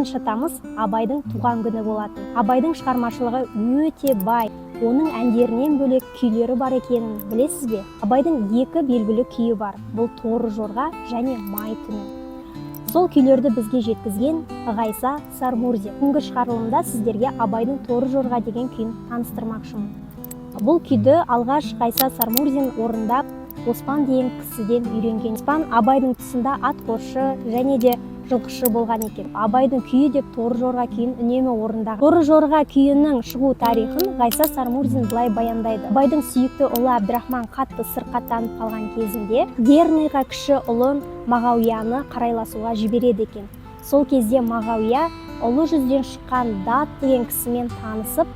алтыншы тамыз Абайдың туған күні болатын. Абайдың шығармашылығы өте бай. Оның әндерінен бөлек күйлері бар екенін білесіз бе? Абайдың екі белгілі күйі бар. Бұл Торы жорға және Май түні. Сол күйлерді бізге жеткізген Ғайса Сармурзин. Бүгінгі шығарылымда сіздерге Абайдың Торы жорға деген күйін таныстырмақшымын. Бұл күйді алғаш Ғайса Сармурзин орындап, Оспан деген кісіден үйренген. Оспан Абайдың тұсында атқосшы және де жылқышы болған екен. Абайдың күйі деп Торы жорға күйін үнемі орындаған. Торы жорға күйінің шығу тарихын Ғайса Сармурзин былай баяндайды. Абайдың сүйікті ұлы Әбдірахман қатты сырқаттанып қалған кезінде Дерныйға кіші ұлын Мағауияны қарайласуға жібереді екен. Сол кезде Мағауия ұлы жүзден шыққан Дат деген кісімен танысып,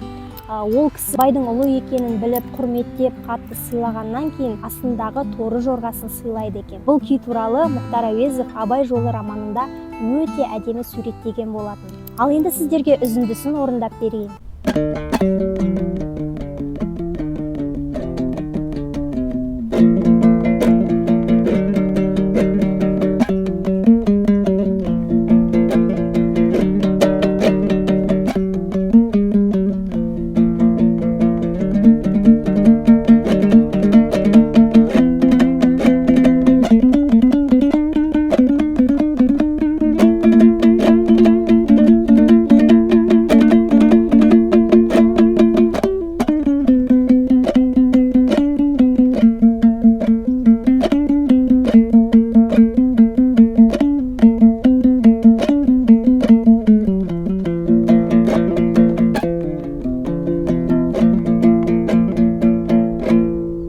ол кісі Абайдың ұлы екенін біліп, құрметтеп, қатты сыйлағаннан кейін астындағы Торы жорғасын сыйлайды екен. Бұл күй туралы Мұхтар Әуезов Абай жолы романында өте әдемі суреттеген болатын. Ал енді сіздерге үзіндісін орындап берейін.